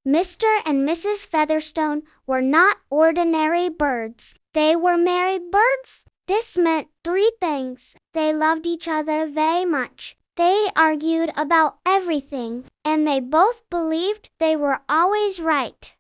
Mr. and Mrs. Featherstone were not ordinary birds. They were married birds. This meant three things. They loved each other very much. They argued about everything, and they both believed they were always right.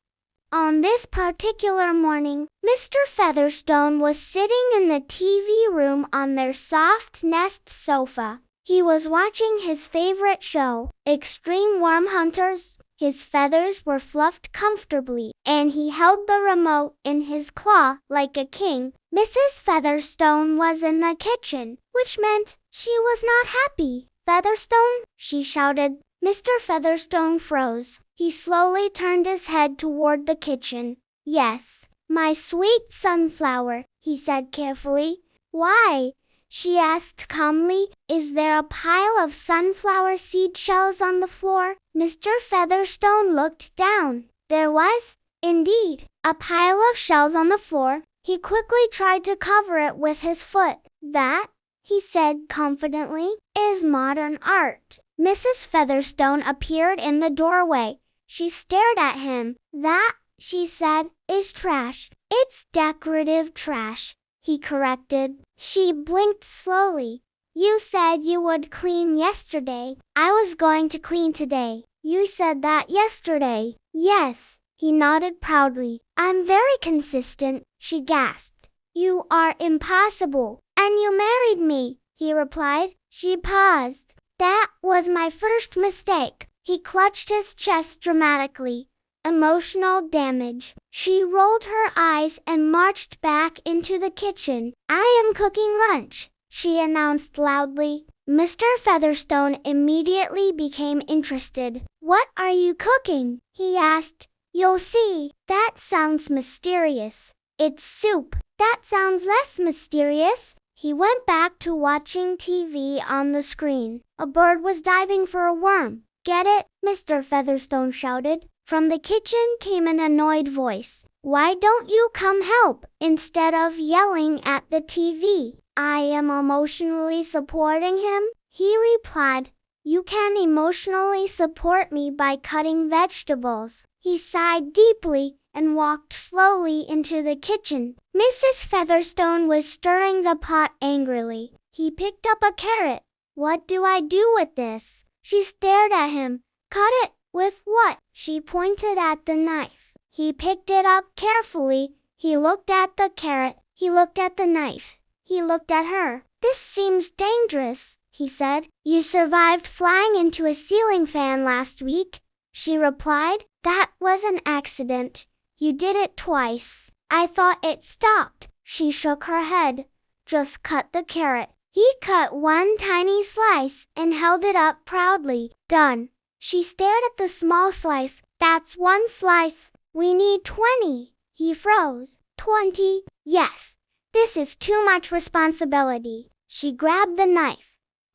On this particular morning, Mr. Featherstone was sitting in the TV room on their soft nest sofa. He was watching his favorite show, Extreme Worm Hunters. His feathers were fluffed comfortably, and he held the remote in his claw like a king. Mrs. Featherstone was in the kitchen, which meant she was not happy. "Featherstone," she shouted. Mr. Featherstone froze. He slowly turned his head toward the kitchen. "Yes, my sweet sunflower," he said carefully. "Why?" she asked calmly. "Is there a pile of sunflower seed shells on the floor?" Mr. Featherstone looked down. There was, indeed, a pile of shells on the floor. He quickly tried to cover it with his foot. "That," he said confidently, "is modern art." Mrs. Featherstone appeared in the doorway. She stared at him. "That," she said, "is trash." "It's decorative trash," he corrected. She blinked slowly. "You said you would clean yesterday." "I was going to clean today." "You said that yesterday." "Yes," he nodded proudly. "I'm very consistent," she gasped. "You are impossible. And you married me," he replied. She paused. "That was my first mistake." He clutched his chest dramatically. Emotional damage. She rolled her eyes and marched back into the kitchen. "I am cooking lunch," she announced loudly. Mr. Featherstone immediately became interested. "What are you cooking?" he asked. "You'll see." "That sounds mysterious." "It's soup." "That sounds less mysterious." He went back to watching TV on the screen. A bird was diving for a worm. "Get it?" Mr. Featherstone shouted. From the kitchen came an annoyed voice. "Why don't you come help, instead of yelling at the TV?" "I am emotionally supporting him," he replied. "You can emotionally support me by cutting vegetables." He sighed deeply and walked slowly into the kitchen. Mrs. Featherstone was stirring the pot angrily. He picked up a carrot. "What do I do with this?" She stared at him. "Cut it." "With what?" She pointed at the knife. He picked it up carefully. He looked at the carrot. He looked at the knife. He looked at her. "This seems dangerous," he said. "You survived flying into a ceiling fan last week," she replied. "That was an accident. You did it twice." "I thought it stopped." She shook her head. "Just cut the carrot." He cut one tiny slice and held it up proudly. "Done." She stared at the small slice. "That's one slice. We need 20. He froze. 20? Yes. This is too much responsibility. She grabbed the knife.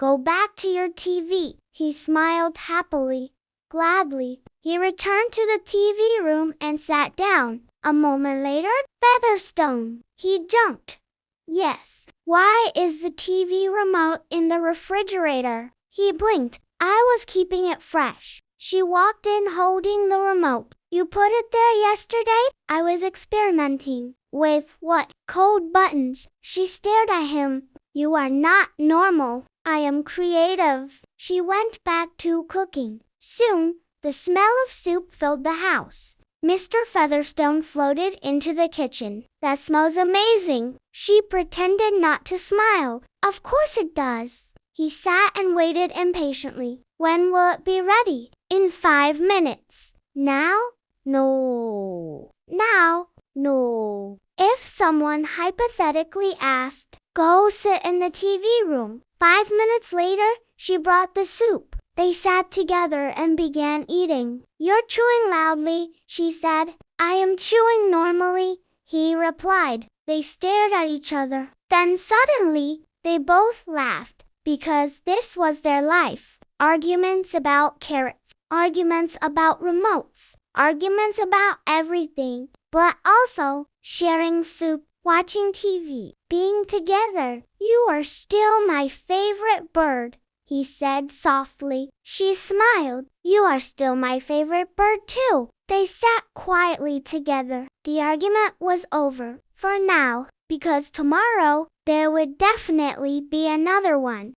"Go back to your TV." He smiled happily, gladly. He returned to the TV room and sat down. A moment later, "Featherstone." He jumped. "Yes. Why is the TV remote in the refrigerator?" He blinked. "I was keeping it fresh." She walked in holding the remote. "You put it there yesterday?" "I was experimenting." "With what?" "Cold buttons." She stared at him. "You are not normal." "I am creative." She went back to cooking. Soon, the smell of soup filled the house. Mr. Featherstone floated into the kitchen. "That smells amazing." She pretended not to smile. "Of course it does." He sat and waited impatiently. "When will it be ready?" "In 5 minutes." "Now?" "No." "Now?" "No." If someone hypothetically asked, "Go sit in the TV room." 5 minutes later, she brought the soup. They sat together and began eating. "You're chewing loudly," she said. "I am chewing normally," he replied. They stared at each other. Then suddenly, they both laughed, because this was their life. Arguments about carrots, arguments about remotes, arguments about everything, but also sharing soup, watching TV, being together. "You are still my favorite bird," he said softly. She smiled. "You are still my favorite bird too." They sat quietly together. The argument was over, for now, because tomorrow, there would definitely be another one.